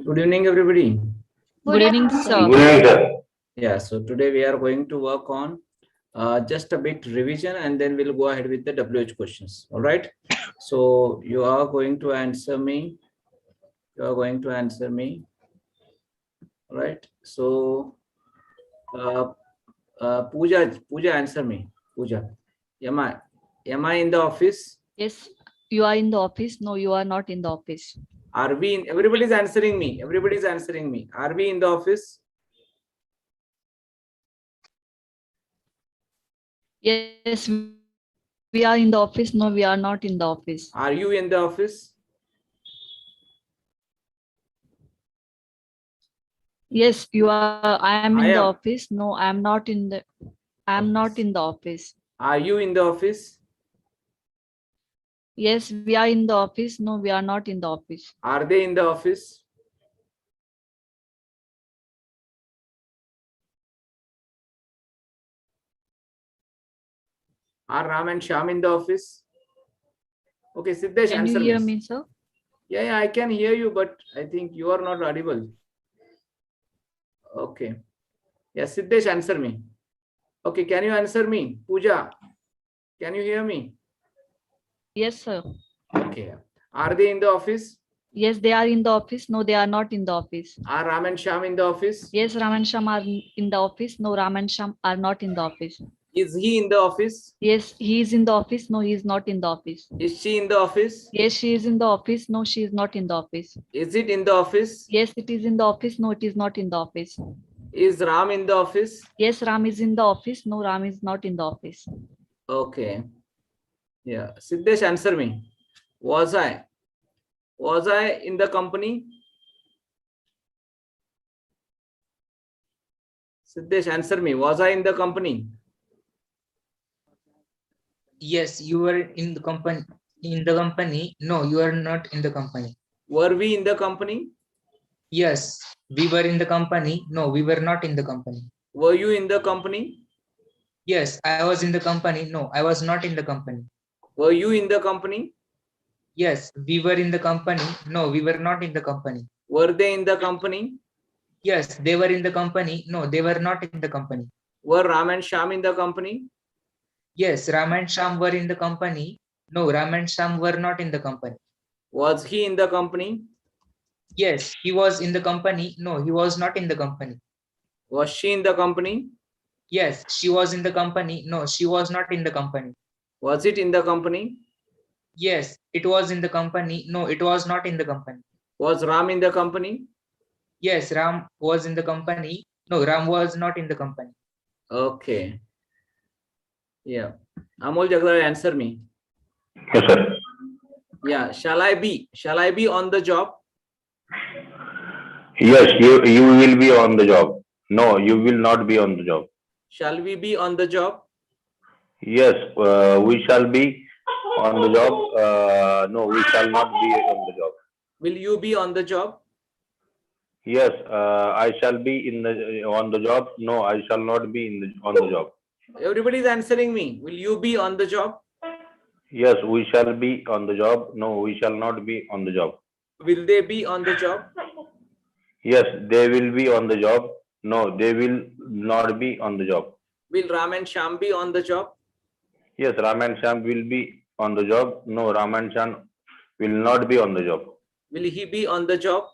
Good evening, everybody. Good evening, sir. Good evening, sir. Yeah, so today we are going to work on just a bit revision and then we'll go ahead with the WH questions. All right. So you are going to answer me. You are going to answer me. All right. So uh, Pooja, answer me. Pooja, am I in the office? Yes, you are in the office. No, you are not in the office. Are we in? Everybody's answering me. Everybody's answering me. Are we in the office? Yes, we are in the office. No, we are not in the office. Are you in the office? Yes, you are. I am in the I am. office. No, I am not in the. I am not in the office. Are you in the office? Yes, we are in the office. No, we are not in the office. Are they in the office? Are Ram and Shyam in the office? Okay, Siddesh, Can you answer hear me. me, sir? Yeah, I can hear you, but I think you are not audible. Okay. Yeah, Siddesh, answer me. Okay, can you answer me? Pooja, can you hear me? Yes, sir. Okay. Are they in the office? Yes, they are in the office. No, they are not in the office. Are Ram and Shyam in the office? Yes, Ram and Sham are in the office. No, Ram and Sham are not in the office. Is he in the office? Yes, he is in the office. No, he is not in the office. Is she in the office? Yes, she is in the office. No, she is not in the office. Is it in the office? Yes, it is in the office. No, it is not in the office. Is Ram in the office? Yes, Ram is in the office. No, Ram is not in the office. Okay. Yeah. Siddesh, answer me. Was I in the company? Siddesh, answer me. Was I in the company? Yes, you were in the company. In the company? No, you are not in the company. Were we in the company? Yes, we were in the company. No, we were not in the company. Were you in the company? Yes, I was in the company. No, I was not in the company. Were you in the company? Yes, we were in the company. No, we were not in the company. Were they in the company? Yes, they were in the company. No, they were not in the company. Were Ram and Shyam in the company? Yes, Ram and Sham were in the company. No, Ram and Sham were not in the company. Was he in the company? Yes, he was in the company. No, he was not in the company. Was she in the company? Yes, she was in the company. No, she was not in the company. Was it in the company? Yes, it was in the company. No, it was not in the company. Was Ram in the company? Yes, Ram was in the company. No, Ram was not in the company. Okay. Yeah. Amol Jagdal, answer me. Yes, sir. Yeah. Shall I be on the job? Yes, you will be on the job. No, you will not be on the job. Shall we be on the job? Yes, we shall be on the job. No, we shall not be on the job. Will you be on the job? Yes, I shall be in the on the job. No, I shall not be on the job. Everybody is answering me. Will you be on the job? Yes, we shall be on the job. No, we shall not be on the job. Will they be on the job? Yes, they will be on the job. No, they will not be on the job. Will Ram and Shyam be on the job? Yes, Ram and Shyam will be on the job. No, Ram and Shyam will not be on the job. Will he be on the job?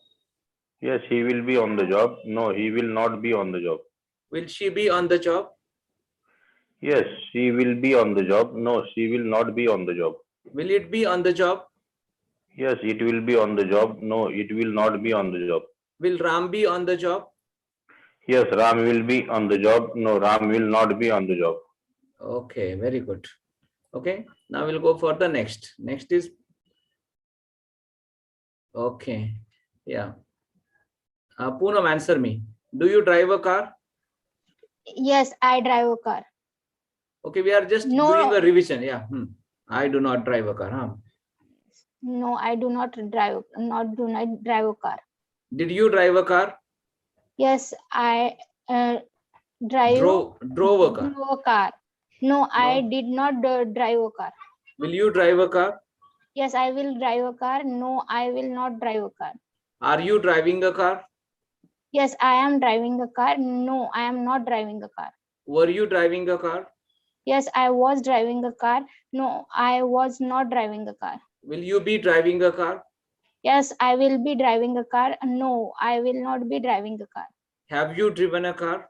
Yes, he will be on the job. No, he will not be on the job. Will she be on the job? Yes, she will be on the job. No, she will not be on the job. Will it be on the job? Yes, it will be on the job. No, it will not be on the job. Will Ram be on the job? Yes, Ram will be on the job. No, Ram will not be on the job. Okay, very good. Okay, now we'll go for the next. Next is, okay, yeah. Poonam, answer me. Do you drive a car? Yes, I drive a car. Okay, we are just No. doing a revision. Yeah. I do not drive a car. Huh? No, I do not drive. Do not drive a car. Did you drive a car? Yes, I drive. Drove a car. Drove a car. No, I did not drive a car. Will you drive a car? Yes, I will drive a car. No, I will not drive a car. Are you driving a car? Yes, I am driving a car. No, I am not driving a car. Were you driving a car? Yes, I was driving a car. No, I was not driving a car. Will you be driving a car? Yes, I will be driving a car. No, I will not be driving a car. Have you driven a car?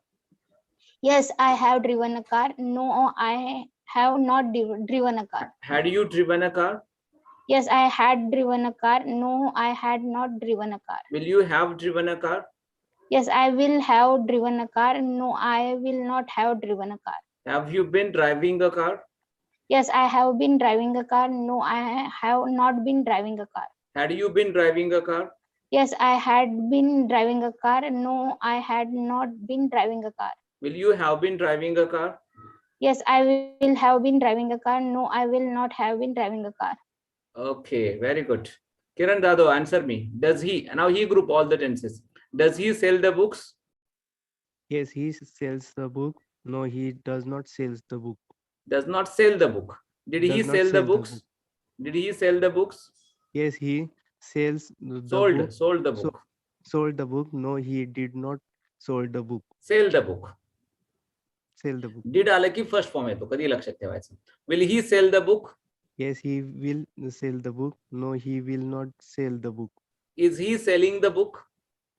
Yes, I have driven a car. No, I have not driven a car. Had you driven a car? Yes, I had driven a car. No, I had not driven a car. Will you have driven a car? Yes, I will have driven a car. No, I will not have driven a car. Have you been driving a car? Yes, I have been driving a car. No, I have not been driving a car. Had you been driving a car? Yes, I had been driving a car. No, I had not been driving a car. Will you have been driving a car? Yes, I will have been driving a car. No, I will not have been driving a car. Okay, very good. Kiran Dado, answer me. Does he, now he group all the tenses. Does he sell the books? Yes, he sells the book. No, he does not sell the book. Does not sell the book. Did he Does not sell the sell the books? book. Did he sell the books? Yes, he sells the book. Sold the So- book. Sold the book. No, he did not sold the book. Sell the book. Sell the book. Did आलं की first form येतो कधी लक्षात ठेवायचं. Will he sell the book? Yes, he will sell the book. No, he will not sell the book. Is he selling the book?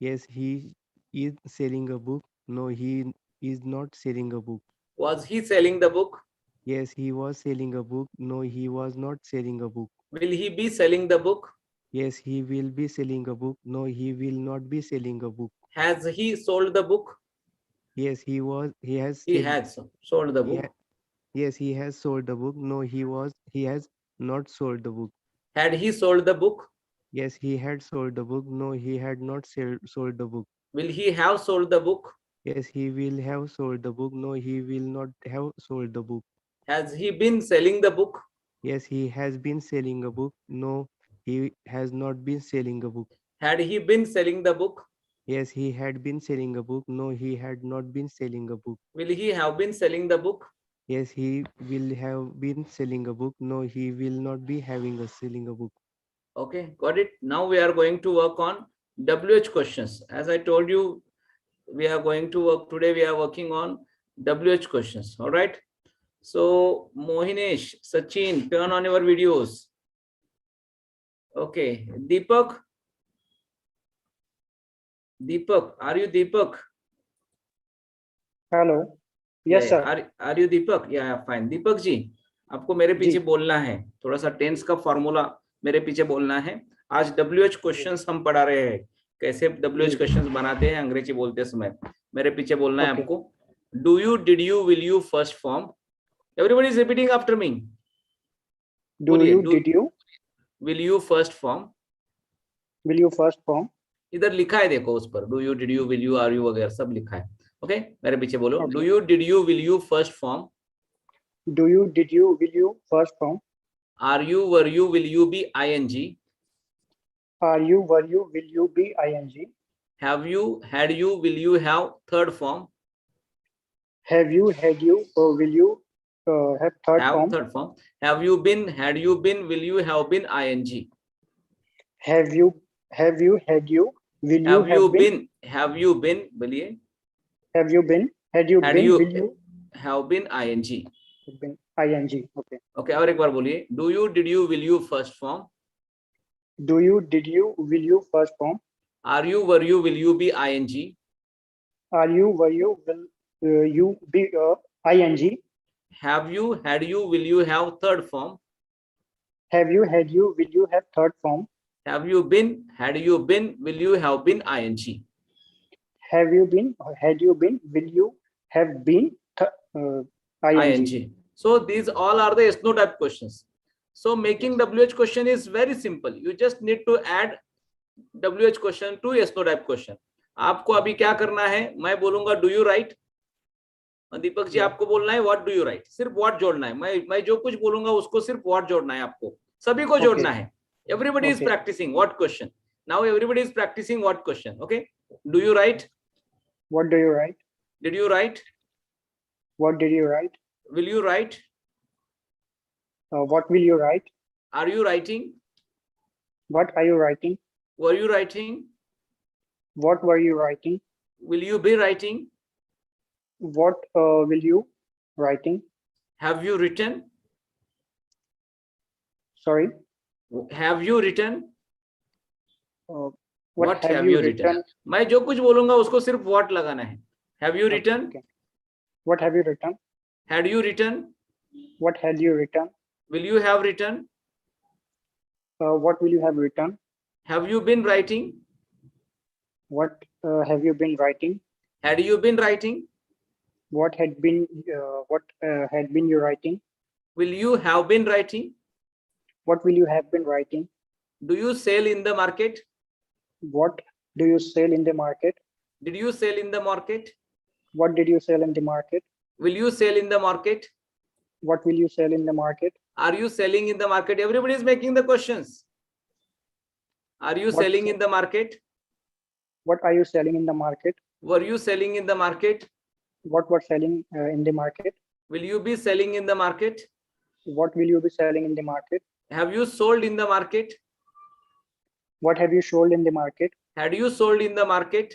Yes, he is selling a book. No, he is not selling a book. Was he selling the book? Yes, he was selling a book. No, he was not selling a book. Will he be selling the book? Yes, he will be selling a book. No, he will not be selling a book. Has he sold the book? Yes, he has He sold- has sold the he book. ha- yes, he has sold the book. No, he has not sold the book. Had he sold the book? Yes, he had sold the book. No, he had not sold the book. Will he have sold the book? Yes, he will have sold the book. No, he will not have sold the book. Has he been selling the book? Yes, he has been selling a book. No, he has not been selling a book. Had he been selling the book? Yes, he had been selling a book. No, he had not been selling a book. Will he have been selling the book? Yes, he will have been selling a book. No, he will not be selling a book. Okay, got it. Now we are going to work on WH questions. As I told you, we are going to work today. We are working on WH questions. All right. So Mohinesh, Sachin, turn on your videos. Okay, Deepak. Deepak, are you Deepak? Hello yes sir Are you Deepak? Yeah, fine. Deepak जी, आपको मेरे पीछे बोलना है. थोड़ा सा tense का formula मेरे पीछे बोलना है. आज WH क्वेश्चंस हम पढ़ा रहे हैं. कैसे WH क्वेश्चंस बनाते हैं अंग्रेजी बोलते समय. मेरे पीछे बोलना है आपको. Do you, did you, will you, first form. Everybody is repeating after me. Do you did you Will you, first form. Will you first form इधर लिखा है देखो उस पर. Do you, did you, will you, are you वगैरह सब लिखा है. ओके मेरे पीछे बोलो. Okay. Do you, did you, will you, first form. Do you did you will you first form Are you, were you, will you be ing. Are you were you will you be ING Have you, had you, will you have third form. Have you had you will you have third Have form third form. Have you been, had you been, will you have been ing. Have you had you will you Have you been, have you been, बोलिए. Have you been had you Had been you, will you have been ing. Been ING okay Okay, और एक बार बोलिए. Do you, did you, will you, first form. Do you did you will you first form Are you, were you, will you be ing. Are you were you will you be ING Have you, had you, will you have third form. Have you had you will you have third form Have you been, had you been, will you have been ing. Have you been had you been will you have been ING ing. So these all are the SNO type questions. So making WH question is very simple. You just need to add WH question to SNO type question. आपको अभी क्या करना है, मैं बोलूंगा do you write. Deepak ji आपको बोलना है what do you write. सिर्फ what जोड़ना है. मैं जो कुछ बोलूंगा उसको सिर्फ what जोड़ना है आपको. सभी को जोड़ना है. Everybody is practicing what question. Now everybody is practicing what question. Okay. Do you write? What do you write? Did you write? What did you write? Will you write? What will you write? Are you writing? What are you writing? Were you writing? What were you writing? Will you be writing? What will you writing? Have you written? Sorry. Have you written? What have you written? मैं जो कुछ बोलूंगा उसको सिर्फ what लगाना है. Have you written? Okay. What have you written? Had you written? What had you written? Will you have written? What will you have written? Have you been writing? What have you been writing? Had you been writing? What had been you writing? Will you have been writing? What will you have been writing? Do you sell in the market? What do you sell in the market? Did you sell in the market? What did you sell in the market? Will you sell in the market? What will you sell in the market? Are you selling in the market? Everybody is making the questions. Are you selling in the market? What are you selling in the market? Were you selling in the market? What were selling in the market? Will you be selling in the market? What will you be selling in the market? Have you sold in the market? What have you sold in the market? Had you sold in the market?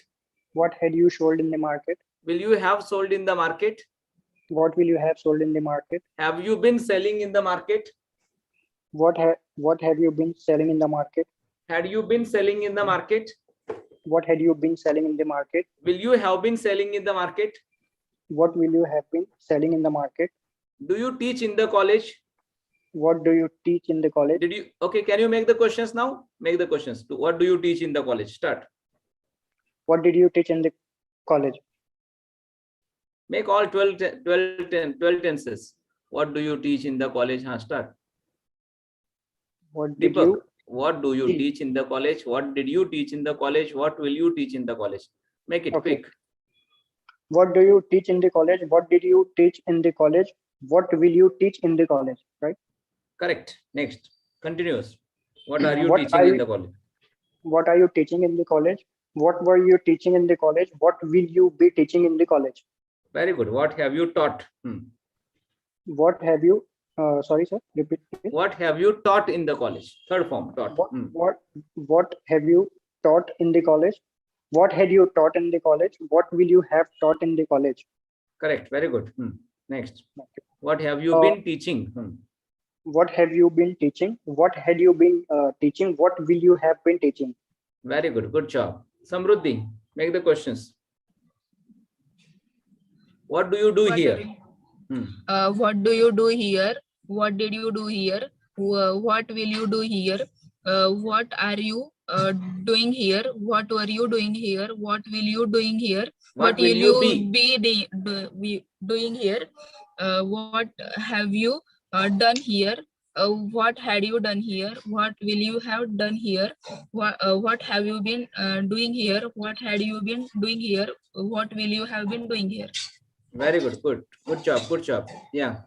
What had you sold in the market? Will you have sold in the market? What will you have sold in the market? Have you been selling in the market? What have you been selling in the market? Had you been selling in the market? What had you been selling in the market? Will you have been selling in the market? What will you have been selling in the market? Do you teach in the college? What do you teach in the college? Did you? Okay, can you make the questions now? Make the questions. What do you teach in the college? Start. What did you teach in the college? Make all 12 tenses. What do you teach in the college? Start. What did Deepak, you what do you teach in the college? What did you teach in the college? What will you teach in the college? Make it quick. What do you teach in the college? What did you teach in the college? What will you teach in the college? Right? Correct. Next. Continuous. What are you What teaching are in you- the college? What are you teaching in the college? What were you teaching in the college? What will you be teaching in the college? Very good. What have you taught? What have you sorry sir, repeat please. What have you taught in the college? Third form, taught. What have you taught in the college? What had you taught in the college? What will you have taught in the college? Correct. Very good. Next. Okay. What have you been teaching? What have you been teaching? What had you been teaching? What will you have been teaching? Very good. Good job. Samruddhi, make the questions. What do you do here? What do you do here? What did you do here? What will you do here? What are you doing here? What were you doing here? What will you doing here? What will you be doing here? What have you done here? What had you done here? What will you have done here? What have you been doing here? What had you been doing here? What will you have been doing here? Very good. Good. Good job. Good job. Yeah.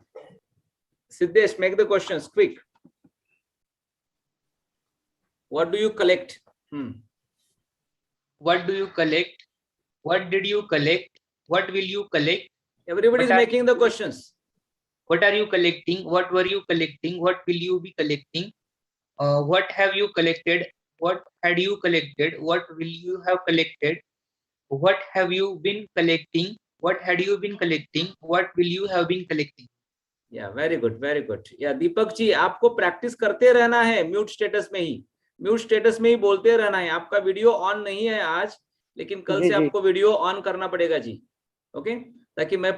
Siddesh, make the questions quick. What do you collect? What do you collect? What did you collect? What will you collect? Everybody is making the questions. What are you collecting? What were you collecting? What will you be collecting? What have you collected? What had you collected? What will you have collected? What have you been collecting? What had you been collecting? What will you have been collecting? Yeah, very good, very good. Yeah, Deepak ji, आपको practice करते रहना है mute status में ही बोलते रहना है. आपका video on नहीं है आज, लेकिन कल से आपको वीडियो ऑन करना पड़ेगा जी. ओके, ताकि मैं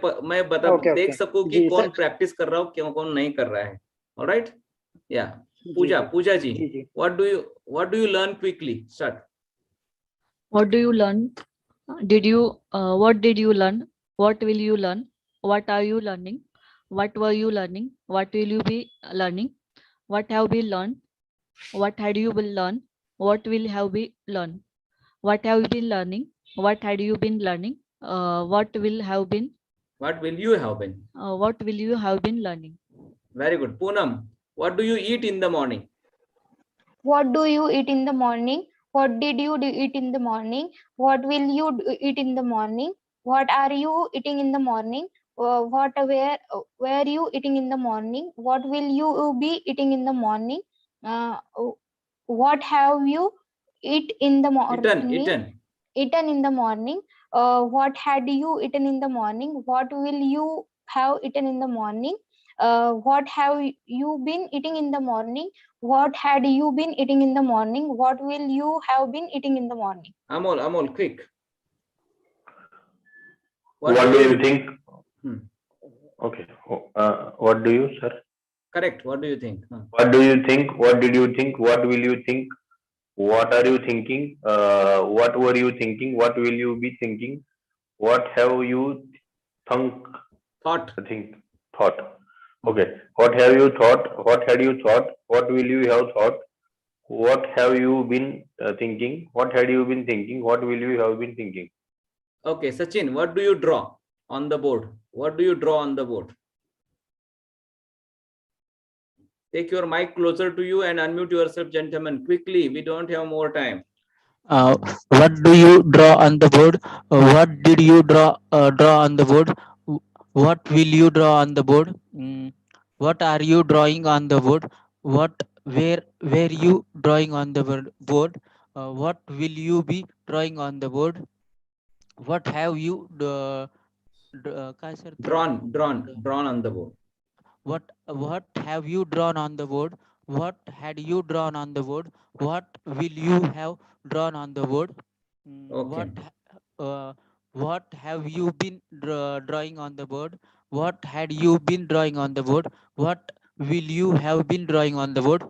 देख सकूं कि कौन प्रैक्टिस कर रहा हो, कौन नहीं कर रहा है. ऑलराइट? या पूजा जी, what do you learn quickly? Start. What do you learn? What did you learn? What will you learn? What are you learning? What were you learning? What will you be learning? What have been learned? What had you been learned? What will have been learned? What have you been learning? What had you been learning? What will you have been? What will you have been learning? Very good. Poonam, what do you eat in the morning? What do you eat in the morning? What did you eat in the morning? What will you eat in the morning? What are you eating in the morning? Where you eating in the morning? What will you be eating in the morning? What have you eat in the morning? Eaten. eaten in the morning? What had you eaten in the morning? What will you have eaten in the morning? What have you been eating in the morning? What had you been eating in the morning? What will you have been eating in the morning? Amol, quick. What do you think? Hmm. Okay. What do you, sir? Correct. What do you think? What do you think? What did you think? What will you think? What are you thinking? What were you thinking? What will you be thinking? What have you Thought. thought? Okay. What have you thought? What had you thought? What will you have thought? What have you been thinking? What had you been thinking? What will you have been thinking? Okay, Sachin, what do you draw on the board? What do you draw on the board? Take your mic closer to you and unmute yourself, gentlemen. Quickly, we don't have more time. What do you draw on the board? What did you draw on the board? What will you draw on the board? What are you drawing on the board? Where were you drawing on the board? What will you be drawing on the board? What have you Drawn on the board. what have you drawn on the board? What had you drawn on the board? What will you have drawn on the board? Okay. What have you been drawing on the board? What had you been drawing on the board? What will you have been drawing on the board?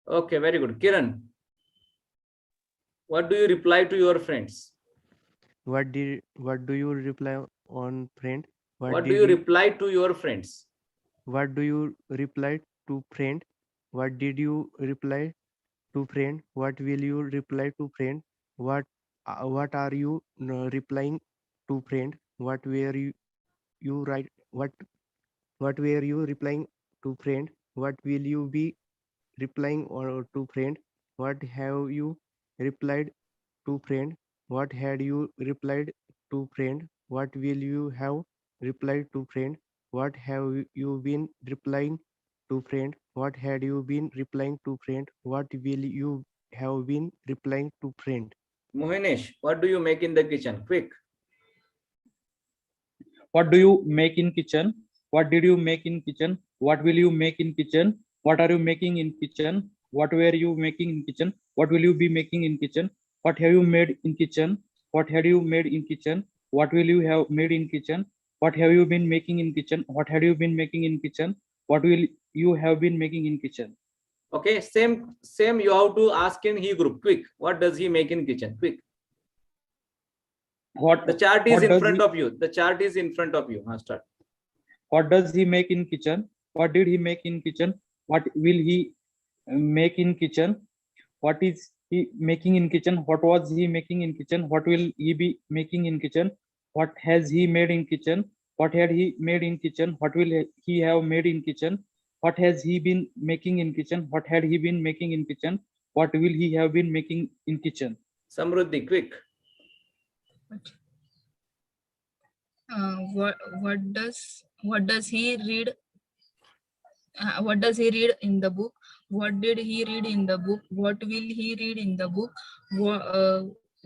Okay, very good. Kiran, what do you reply to your friends? What do you reply on friend? What do you reply to your friends? What do you reply to friend? What did you reply to friend? What will you reply to friend? What are you replying to friend? What were you write? What were you replying to friend? What will you be replying or to friend? What have you replied to friend? What had you replied to friend? What will you have replied to friend? What have you been replying to friend? What had you been replying to friend? What will you have been replying to friend? Mohinesh, what do you make in the kitchen? Quick. What do you make in kitchen? What did you make in kitchen? What will you make in kitchen? What are you making in kitchen? What were you making in kitchen? What will you be making in kitchen? What have you made in kitchen? What had you made in kitchen? What will you have made in kitchen? What have you been making in kitchen? What had you been making in kitchen? What will you have been making in kitchen? Okay, same you have to ask in he group. Quick. What does he make in kitchen? Quick. The chart is in front of you. The chart is in front of you. Start. What does he make in kitchen? What did he make in kitchen? What will he make in kitchen? What is he making in kitchen? What was he making in kitchen? What will he be making in kitchen? What has he made in kitchen? What had he made in kitchen? What will he have made in kitchen? What has he been making in kitchen? What had he been making in kitchen? What will he have been making in kitchen? Samruddhi, quick. What does he read? What does he read in the book? What did he read in the book? What will he read in the book?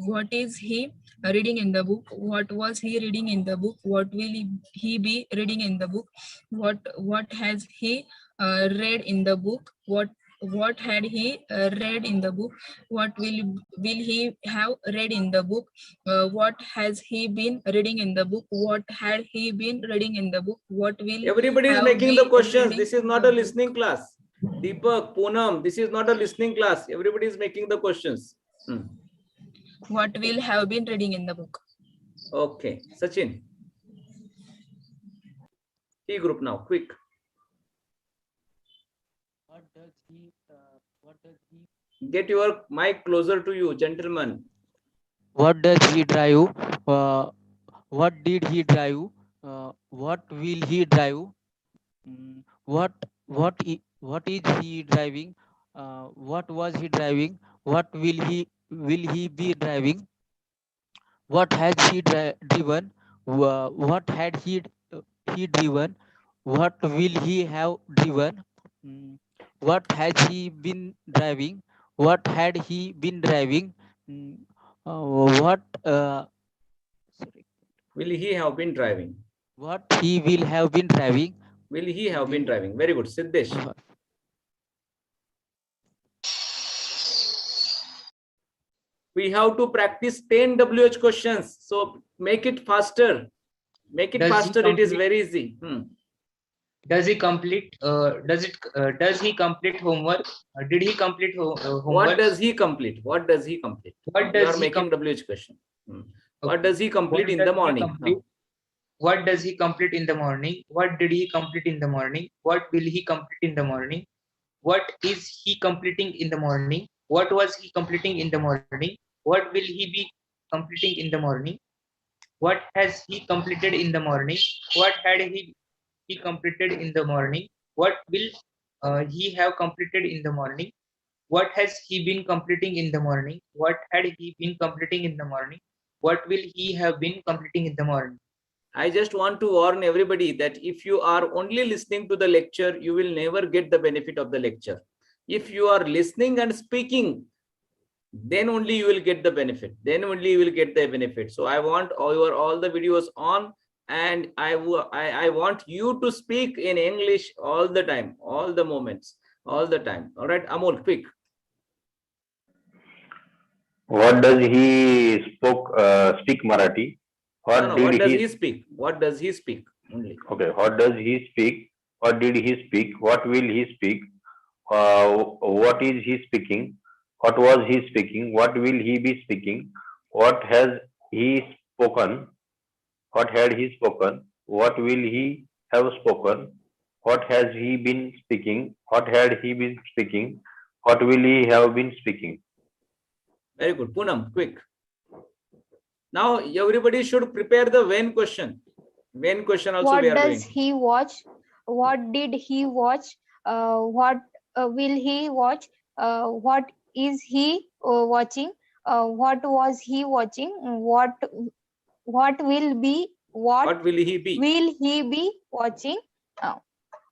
What is he reading in the book? What was he reading in the book? What will he be reading in the book? What has he read in the book? What had he read in the book? What will he have read in the book? What has he been reading in the book? What had he been reading in the book? What will everybody is making the questions? This is not a listening class. Deepak, Poonam, this is not a listening class. Everybody is making the questions. What will have been reading in the book? Okay, Sachin. T group now, quick. Get your mic closer to you, gentlemen. What does he drive? What did he drive? What will he drive? What is he driving? What was he driving? What will he be driving? What has he driven? What had he driven? What will he have driven? What has he been driving? What had he been driving? What sorry, Will he have been driving? what he will have been driving? Will he have been driving? Very good. Siddesh. We have to practice 10 WH questions. So make it faster. Make it Does he faster. It is complete- very easy. Does he complete? Does he complete homework? Did he complete homework? What does he complete? What does he complete? What You does are he making complete? WH question. What does he complete What in does the he morning? complete? What does he complete in the morning? What did he complete in the morning? What will he complete in the morning? What is he completing in the morning? What was he completing in the morning? What will he be completing in the morning? What has he completed in the morning? What had he completed in the morning? What will he have completed in the morning? What has he been completing in the morning? What had he been completing in the morning? What will he have been completing in the morning? I just want to warn everybody that if you are only listening to the lecture, you will never get the benefit of the lecture. If you are listening and speaking, then only you will get the benefit. Then only you will get the benefit. So I want all the videos on, and I want you to speak in English all the time, all the moments, all the time. All right, Amol, quick. What does he speak Marathi? What does he speak? What does he speak? Only. Okay. What does he speak? What did he speak? What will he speak? What is he speaking? What was he speaking? What will he be speaking? What has he spoken? What had he spoken? What will he have spoken? What has he been speaking? What had he been speaking? What will he have been speaking? Very good. Poonam, quick. Now everybody should prepare the when question. When question also What we are does doing. he watch? What did he watch? What will he watch? What is he watching? What was he watching? What will be? What will he be? Will he be watching?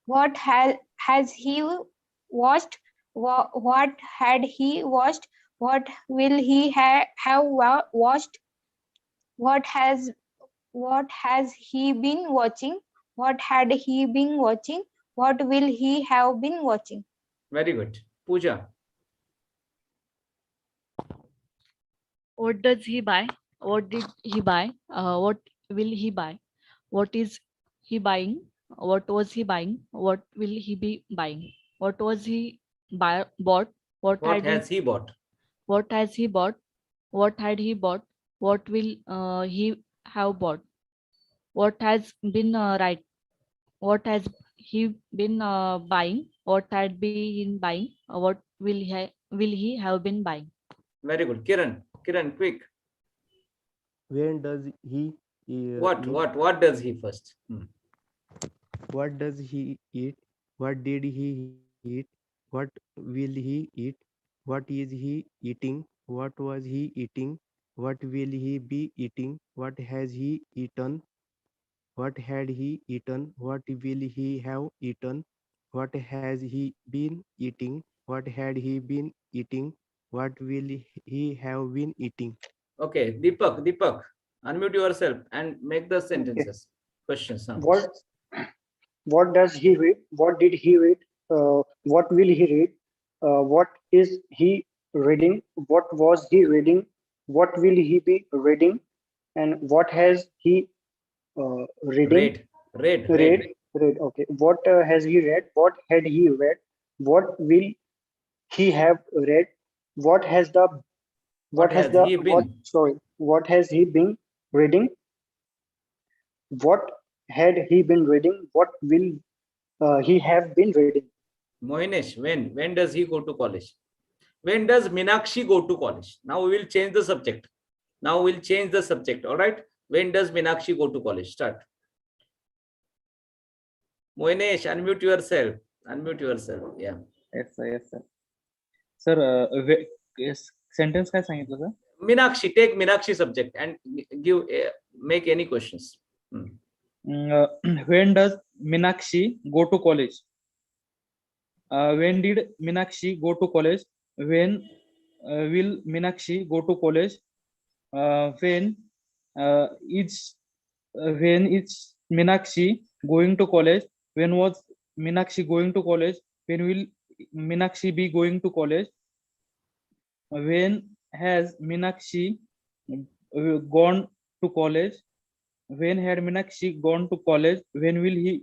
What has he watched? What had he watched? What will he have watched? What has he been watching? What had he been watching? What will he have been watching? Very good. Pooja. What does he buy? What did he buy? What will he buy? What is he buying? What was he buying? What will he be buying? What was he bought? What has he bought? What has he bought? What had he bought? What will he have bought? What has been right? What has he been buying? What had been buying? What will he have been buying? Very good. Kiran. Kiran, quick. When does he What does he first? What does he eat? What did he eat? What will he eat? What is he eating? What was he eating? What will he be eating? What has he eaten? What had he eaten? What will he have eaten? What has he been eating? What had he been eating? What will he have been eating? Okay, Deepak, unmute yourself and make the sentences. Questions. What does he read? What did he read? What will he read? What is he reading? What was he reading? What will he be reading? And what has he reading? Read. Okay. What has he read? What had he read? What will he have read? What has he been reading? What had he been reading? What will he have been reading? Mohinesh, when does he go to college? When does Meenakshi go to college? Now we will change the subject. All right. When does Meenakshi go to college? Start. Mohinesh, unmute yourself. Yeah. Yes, sir. Sir, sentence काय सांगितलं sir? Meenakshi, take Meenakshi subject and give make any questions. When does Meenakshi go to college? When did Meenakshi go to college? When will Meenakshi go to college? when is Meenakshi going to college? When was Meenakshi going to college? When will Meenakshi be going to college? When has Meenakshi gone to college? When had Meenakshi gone to college? When will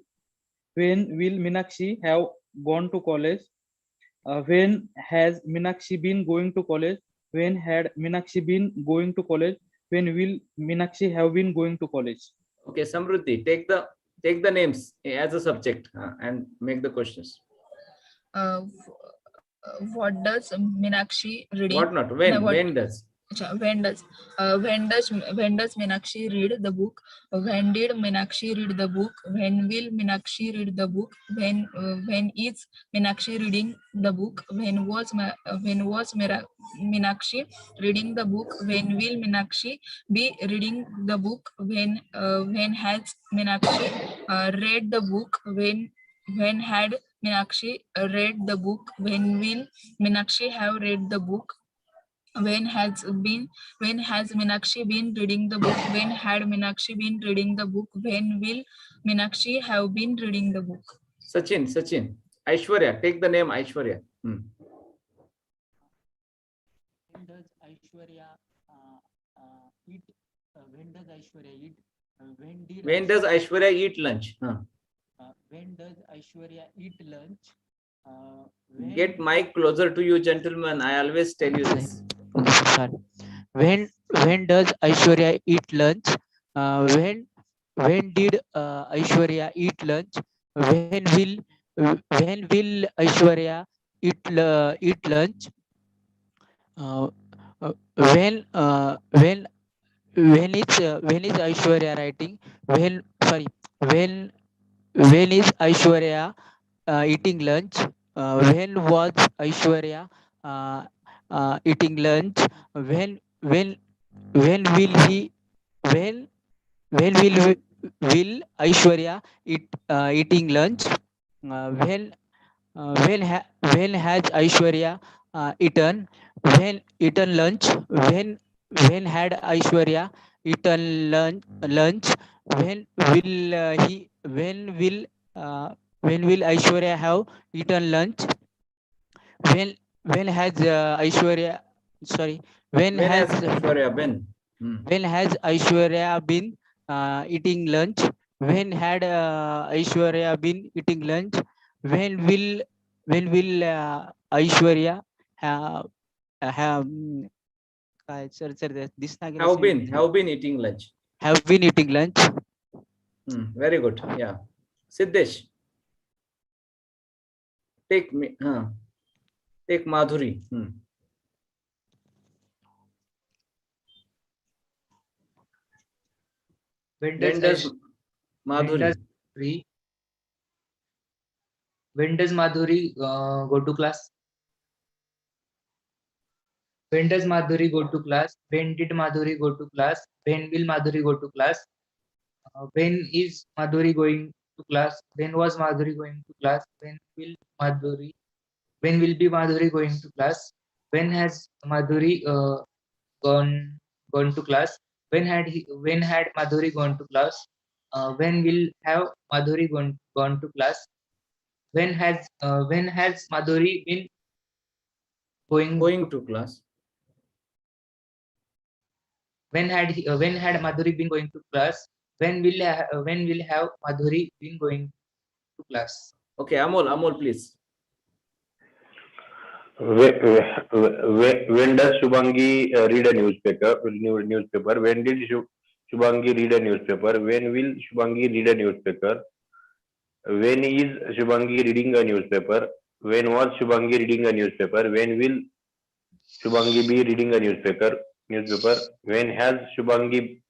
Meenakshi have gone to college? When has Meenakshi been going to college? When had Meenakshi been going to college? When will Meenakshi have been going to college? Okay, Samruddhi, take the names as a subject and make the questions. What does Meenakshi reading? What not? When does? When does Meenakshi read the book? When did Meenakshi read the book? When will Meenakshi read the book? When is Meenakshi reading the book? When was Meenakshi reading the book? When will Meenakshi be reading the book? When has Meenakshi read the book? When had Meenakshi read the book? When will Meenakshi have read the book? When has Meenakshi been reading the book? When had Meenakshi been reading the book? When will Meenakshi have been reading the book? Sachin. Aishwarya, take the name Aishwarya. When does Aishwarya eat? When does Aishwarya eat? When does Aishwarya eat lunch? When does Aishwarya eat lunch? Get mic closer to you, gentlemen. I always tell you this. Sorry. When does Aishwarya eat lunch? When did Aishwarya eat lunch? When will Aishwarya eat lunch? When is Aishwarya writing? When is Aishwarya eating lunch? When was Aishwarya eating lunch? When will Aishwarya eating lunch? When has Aishwarya eaten lunch? When had Aishwarya eaten lunch? When will Aishwarya have eaten lunch? When has Aishwarya when has Aishwarya been? When has Aishwarya been eating lunch? When had Aishwarya been eating lunch? When will Aishwarya have this Have been eating lunch. Have been eating lunch. Very good. Yeah. Siddesh, take Madhuri. When does Madhuri? When does Madhuri go to class? When does Madhuri go to class? When did Madhuri go to class? When will Madhuri go to class? When is Madhuri going to class? When was Madhuri going to class? When will be Madhuri going to class? When has Madhuri gone to class? When had Madhuri gone to class? When will have Madhuri gone to class? When has Madhuri been going to class? When had Madhuri been going to class? When will have Madhuri been going to class? Okay, Amol, please. When does Shubhangi read a newspaper? When did Shubhangi read a newspaper? When will Shubhangi read a newspaper? When is Shubhangi reading a newspaper? When was Shubhangi reading a newspaper? When will Shubhangi be reading a newspaper? When has Shubhangi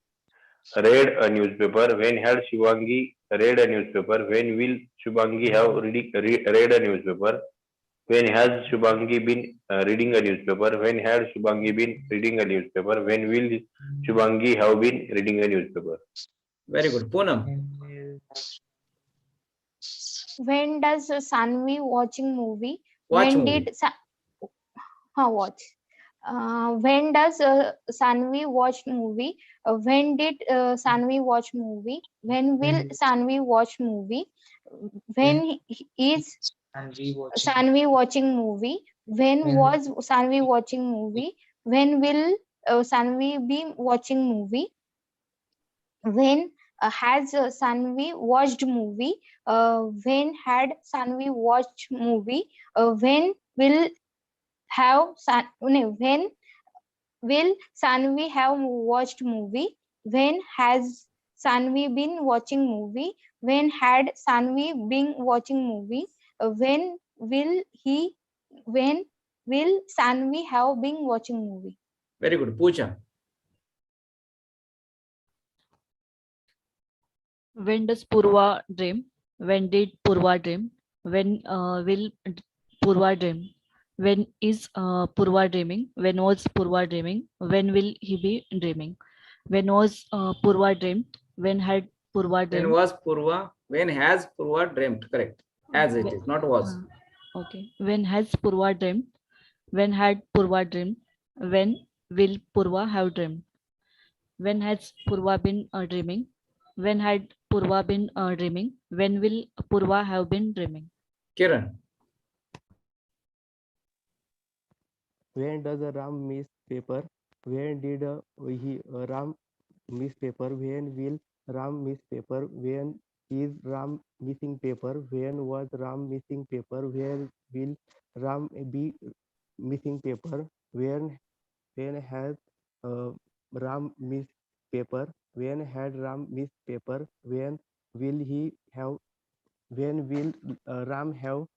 read a newspaper? When had Shubhangi read a newspaper? When will Shubhangi have read a newspaper? When has Shubhangi been reading a newspaper? When had Shubhangi been reading a newspaper? When will Shubhangi have been reading a newspaper? Very good. Poonam. When does Sanvi watching movie? Watch When movie. did watch? When does Sanvi watch movie? When did Sanvi watch movie? When will Sanvi watch movie? When is And we watching. Sanvi watching movie? When was Sanvi watching movie? When will Sanvi be watching movie? When has Sanvi watched movie? When had Sanvi watched movie? When will have when will Sanvi have watched movie? When has Sanvi been watching movie? When had Sanvi been watching movie? When will he? When will Sanvi have been watching movie? Very good. Pooja. When does Purva dream? When did Purva dream? When will Purva dream? When is Purva dreaming? When was Purva dreaming? When will he be dreaming? When was Purva dreamed? When had Purva When dreamed? was Purva? When has Purva dreamt? Correct. As it is, not was. Okay. When has Purva dreamed? When had Purva dreamed? When will Purva have dreamed? When has Purva been dreaming? When had Purva been dreaming? When will Purva have been dreaming? Kiran. When does Ram miss paper? When did Ram miss paper? When will Ram miss paper? When is Ram missing paper? When was Ram missing paper? Where will Ram be missing paper? When has Ram missed paper? When had Ram missed paper? When will he have? When will Ram have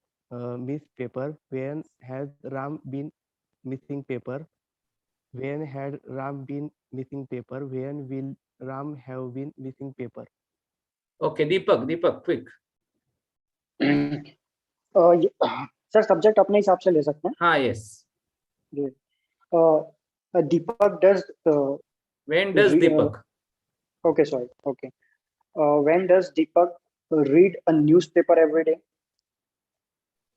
missed paper? When has Ram been missing paper? When had Ram been missing paper? When will Ram have been missing paper? Okay, Deepak, quick. Sir subject अपने हिसाब से ले सकते हैं. हाँ, yes. Deepak does. When does Deepak? Okay, sorry. Okay. When does Deepak read a newspaper every day?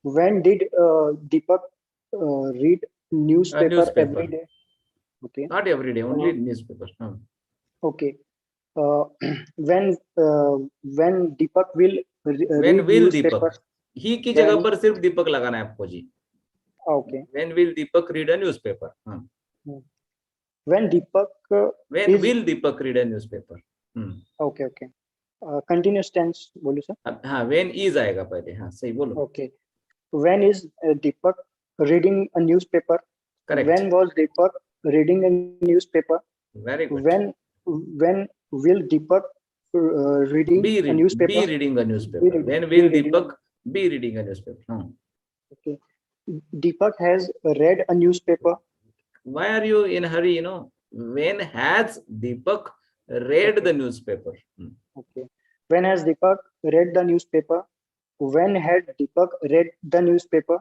When did Deepak read newspaper every day? Okay. Not every day, only newspaper. Okay. When Deepak will when read will newspaper? Deepak? He की जगह पर सिर्फ दीपक लगाना है आपको जी. Okay. When will Deepak read a newspaper? When Deepak when will Deepak read a newspaper? Okay, okay. Continuous tense बोलो sir. हाँ, when is आएगा पहले. हाँ, सही बोलो. Okay. When is Deepak reading a newspaper? Correct. When was Deepak reading a newspaper? Very good. When will Deepak reading a newspaper? Be reading a newspaper. When will Deepak be reading a newspaper? Okay. Deepak has read a newspaper. Why are you in a hurry? You know, when has Deepak read the newspaper? Okay. When has Deepak read the newspaper? When had Deepak read the newspaper?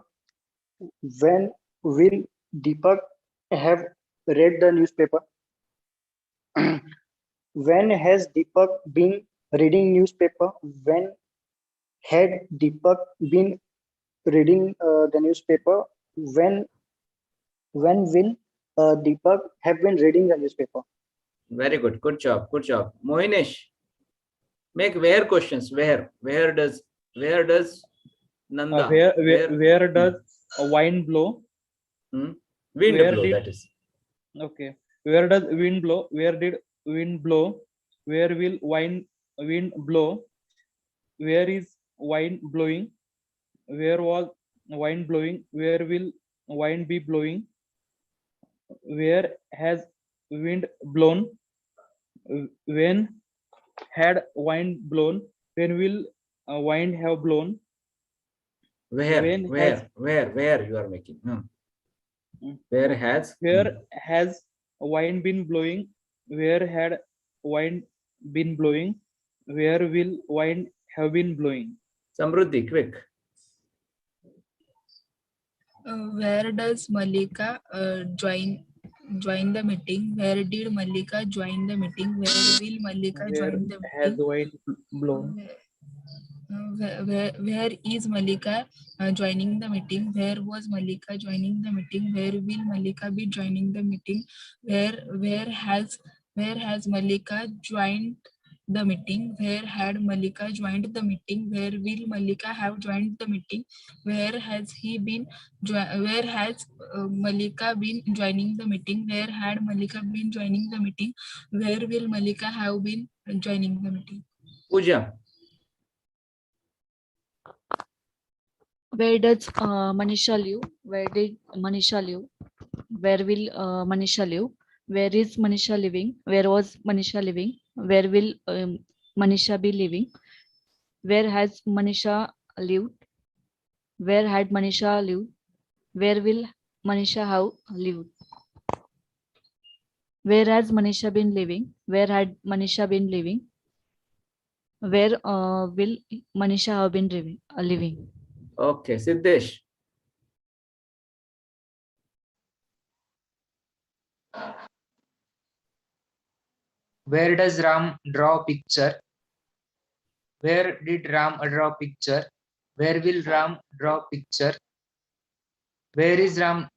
When will Deepak have read the newspaper? When has Deepak been reading newspaper? When had Deepak been reading the newspaper? When will Deepak have been reading the newspaper? Very good. Good job. Good job. Mohinesh, make where questions. Where does Nanda? Where does a wind blow? Wind Where blow, did, that is. Okay. Where does wind blow? Where did wind blow? Where will wind blow? Where is wind blowing? Where was wind blowing? Where will wind be blowing? Where has wind blown? When had wind blown? When will wind have blown? Where you are making? Where has wind been blowing? Where had wind been blowing? Where will wind have been blowing? Samruddhi, quick. Where does Malika join the meeting? Where did Malika join the meeting? Where will Malika join the meeting? Has wind blown? Where is Malika joining the meeting? Where was Malika joining the meeting? Where will Malika be joining the meeting? Where has Malika joined the meeting? Where had Malika joined the meeting? Where will Malika have joined the meeting? Where has he been? Where has Malika been joining the meeting? Where had Malika been joining the meeting? Where will Malika have been joining the meeting? Pooja. Where does Manisha live? Where did Manisha live? Where will Manisha live? Where is Manisha living? Where was Manisha living? Where will Manisha be living? Where has Manisha lived? Where had Manisha lived? Where will Manisha have lived? Where has Manisha been living? Where had Manisha been living? Where will Manisha have been living? Okay, Siddesh. Where does Ram draw picture? Where did Ram draw picture? Where will Ram draw picture? Where is Ram?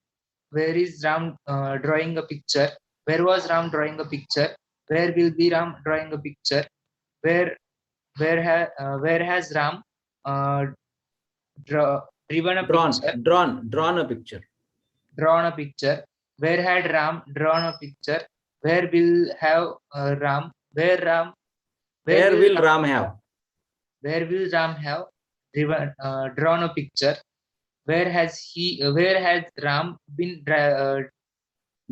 Where is Ram drawing a picture? Where was Ram drawing a picture? Where will be Ram drawing a picture? Where has Ram uh, driven a picture? Drawn a picture. Drawn a picture. Where had Ram drawn a picture? Where will have Ram? Where will Ram have? Where will Ram have drawn a picture? Where has Ram been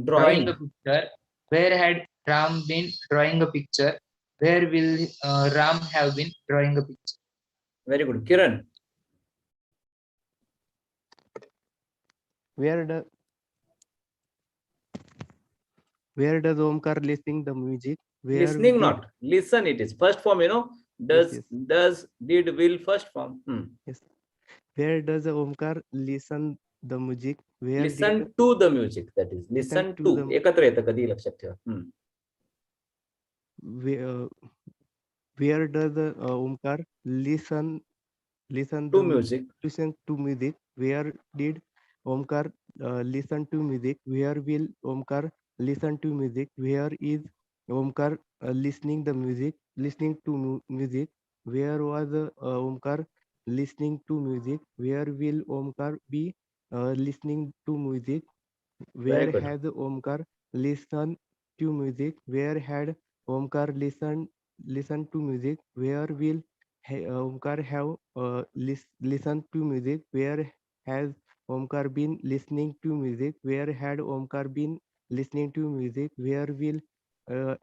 drawing a picture? Where had Ram been drawing a picture? Where will Ram have been drawing a picture? Very good. Kiran. Where does Omkar listening the music? Where Listening, did, not listen. It is first form. Does, did, will, first form. Yes. Where does Omkar listen the music? Where Listen did to the music. That is listen to. एकत्र येतं कधी लक्षात ठेवा. where does Omkar listen to music? Listen to music. Where did Omkar listen to music? Where will Omkar listen to music? Where is Omkar listening the music? Listening to music. Where was Omkar listening to music? Where will Omkar be listening to music? Where has Omkar listened to music? Where had Omkar listened to music? Where will Omkar have listened to music? Where has Omkar been listening to music? Where had Omkar been listening to music? Where will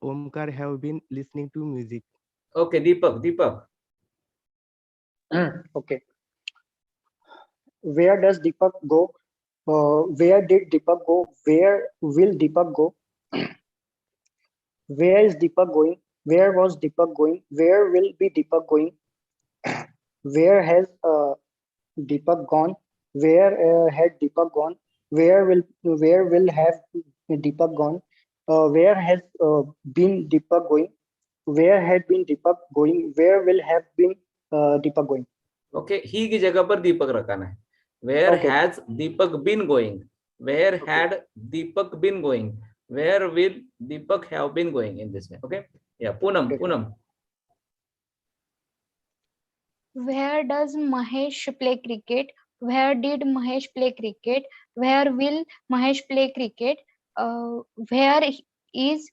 Omkar have been listening to music? Okay, Deepak. Okay. Where does Deepak go? Where did Deepak go? Where will Deepak go? Where is Deepak going? Where was Deepak going? Where will be Deepak going? Where has Deepak gone? Where had Deepak gone? Where will have Deepak gone? Where has been Deepak going? Where had been Deepak going? Where will have been Deepak going? Okay, he की जगह पर दीपक रखना है. Where has Deepak been going? Where had Deepak been going? Where will Deepak have been going in this way? Okay. Yeah, Poonam. Where does Mahesh play cricket? Where did Mahesh play cricket? Where will Mahesh play cricket? Where is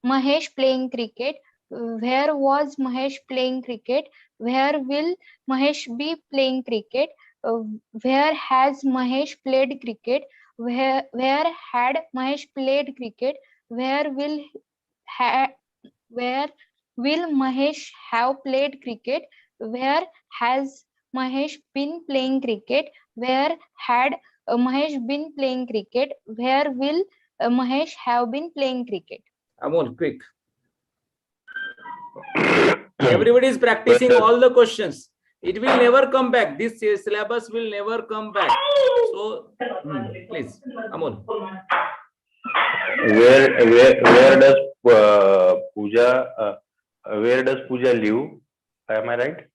Mahesh playing cricket? Where was Mahesh playing cricket? Where will Mahesh be playing cricket? Where has Mahesh played cricket? Where had Mahesh played cricket? Where will Mahesh have played cricket? Where has Mahesh been playing cricket? Where had Mahesh been playing cricket? Where will Mahesh have been playing cricket? Amol, quick. Everybody is practicing all the questions. It will never come back. This syllabus will never come back. So, please, Amol. Where does Pooja live? Am I right?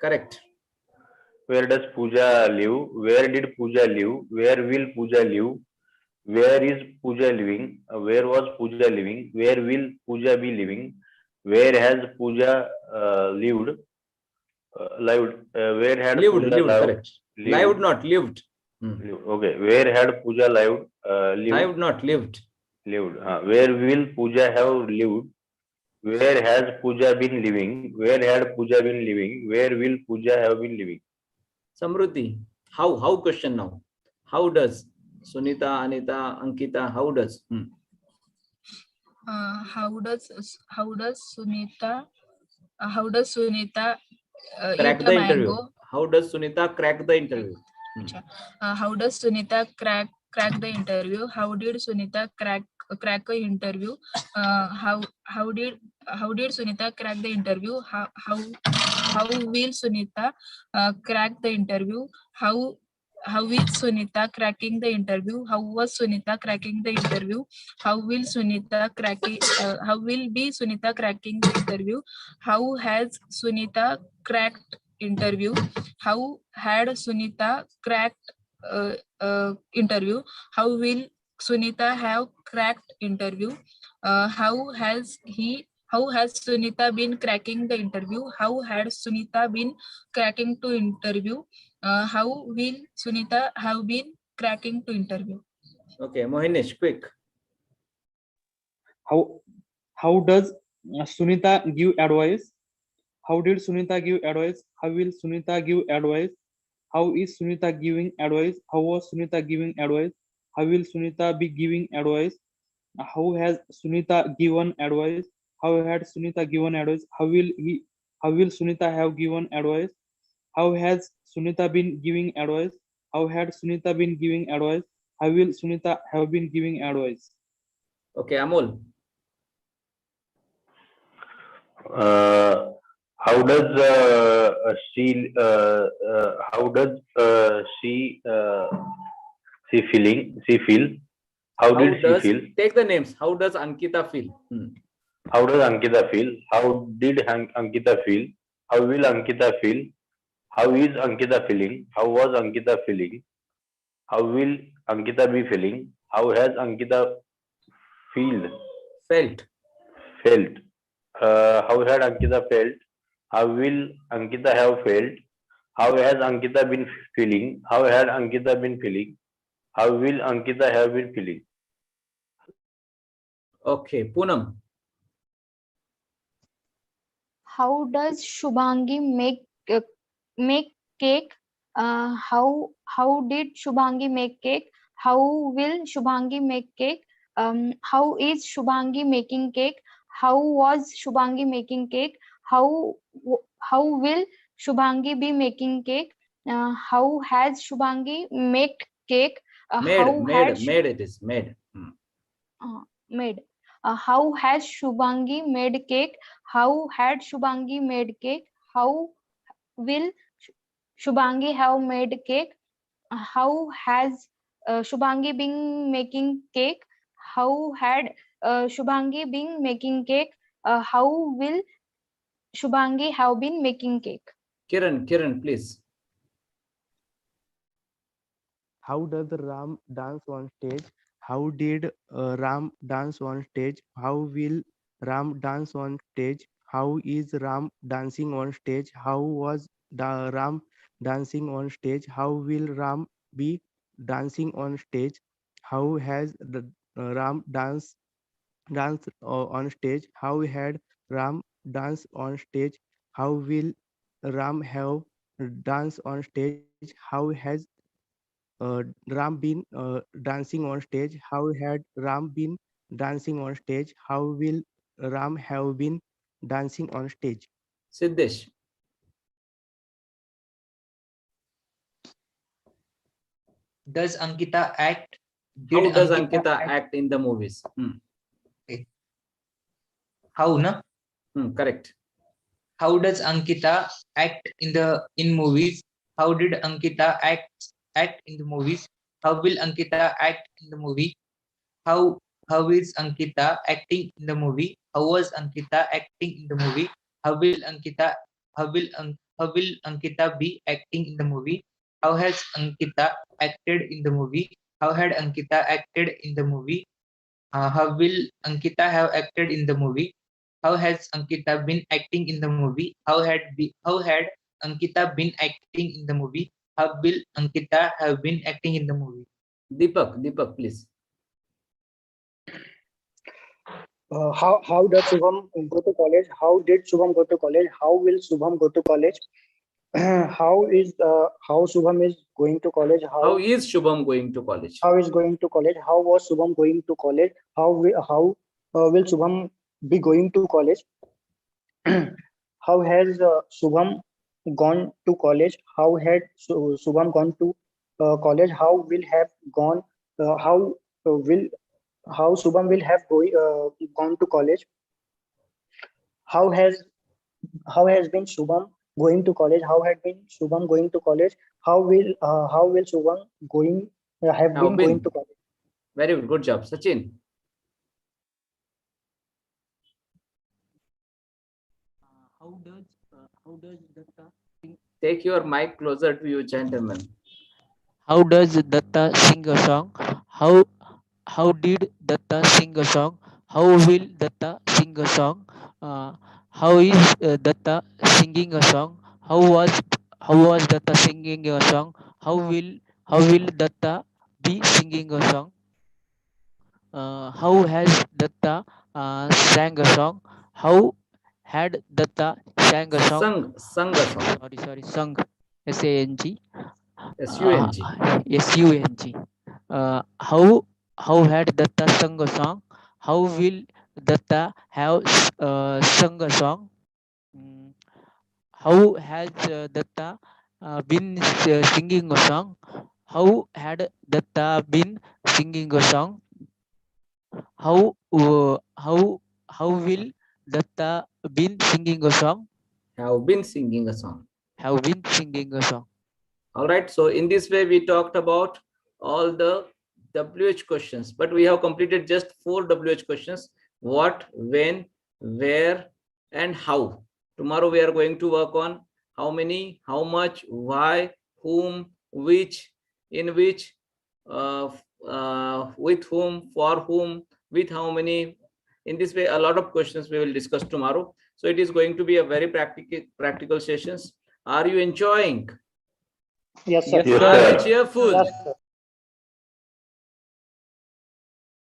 Correct. Where does Pooja live? Where did Pooja live? Where will Pooja live? Where is Pooja living? Where was Pooja living? Where will Pooja be living? Where has Pooja lived? Lived. Where had Lived, Pooja lived, lived? correct. Lived, not lived. Lived. Okay. Where had Pooja lived? Lived, not lived. Lived. Where will Pooja have lived? Where has Pooja been living? Where had Pooja been living? Where will Pooja have been living? Samruddhi, how question now? How does Sunita, Anita, Ankita, how does? How does Sunita Crack eat the a interview. mango? How does Sunita crack the interview? How does Sunita crack the interview? How did Sunita crack a interview? How did Sunita crack the interview? How will Sunita crack the interview? How is Sunita cracking the interview? How was Sunita cracking the interview? How will Sunita cracking? How will be Sunita cracking the interview? How has Sunita cracked interview? How had Sunita cracked interview? How will Sunita have cracked interview? How has Sunita been cracking the interview? How had Sunita been cracking to interview? How will Sunita have been cracking to interview? Okay, Mohinish, quick. How does Sunita give advice? How did Sunita give advice? How will Sunita give advice? How is Sunita giving advice? How was Sunita giving advice? How will Sunita be giving advice? How has Sunita given advice? How had Sunita given advice? How will Sunita have given advice? How has Sunita been giving advice? How had Sunita been giving advice? How will Sunita have been giving advice? Okay, Amol. How does she feel? How did she feel? Take the names. How does Ankita feel? How does Ankita feel? How did Ankita feel? How will Ankita feel? How is Ankita feeling? How was Ankita feeling? How will Ankita be feeling? How has Ankita Felt. How had Ankita felt? How will Ankita have felt? How has Ankita been feeling? How had Ankita been feeling? How will Ankita have been feeling? Okay, Poonam. How does Shubhangi make cake? How did Shubhangi make cake? How will Shubhangi make cake? How is Shubhangi making cake? How was Shubhangi making cake? How will Shubhangi be making cake? How has Shubhangi made cake? Made it is made. Made. How has Shubhangi made cake? How had Shubhangi made cake? How will Shubhangi have made cake? How has Shubhangi been making cake? How had Shubhangi been making cake? How will Shubhangi have been making cake? Kiran, please. How does Ram dance on stage? How did Ram dance on stage? How will Ram dance on stage? How is Ram dancing on stage? How was the Ram dancing on stage? How will Ram be dancing on stage? How has the Ram dance on stage? How had Ram dance on stage? How will Ram have dance on stage? How has Ram been dancing on stage? How had Ram been dancing on stage? How will Ram have been dancing on stage? Siddesh. Does Ankita act? How does Ankita act in the movies? Okay. How, na? Correct. How does Ankita act in movies? How did Ankita act in the movies? How will Ankita act in the movie? How is Ankita acting in the movie? How was Ankita acting in the movie? How will How will Ankita be acting in the movie? How has Ankita acted in the movie? How had Ankita acted in the movie? How will Ankita have acted in the movie? How has Ankita been acting in the movie? How had Ankita been acting in the movie? How will Ankita have been acting in the movie? Deepak, please. How does Shubham go to college? How did Shubham go to college? How will Shubham go to college? How Shubham is going to college? How is Shubham going to college? How is going to college? How was Shubham going to college? How will Shubham be going to college? How has Shubham gone to college? How had Shubham gone to college? How will have gone? Will how Shubham will have gone to college? How has how has been Shubham going to college? How had been Shubham going to college? How will Shubham have been going to college? Very good. Good job, Sachin. How does Datta sing? Take your mic closer to you, gentlemen. How does Datta sing a song? How did Datta sing a song? How will Datta sing a song? How is Datta singing a song? How was Datta singing a song? How will Datta be singing a song? How has Datta sang a song? How had Datta sang a song? Sung a song. Sorry, sung. S-A-N-G. S-U-N-G. S-U-N-G. How had Datta sung a song? How will Datta have sung a song? Mm, How has Datta been singing a song? How had Datta been singing a song? How will Datta been singing a song? Have been singing a song. Have been singing a song. All right. So in this way, we talked about all the WH questions, but we have completed just 4 WH questions: what, when, where, and how. Tomorrow we are going to work on how many, how much, why, whom, which, in which, with whom, for whom, with how many. In this way, a lot of questions we will discuss tomorrow. So it is going to be a very practical sessions. Are you enjoying? Yes, sir. Are you cheerful? Yes, sir.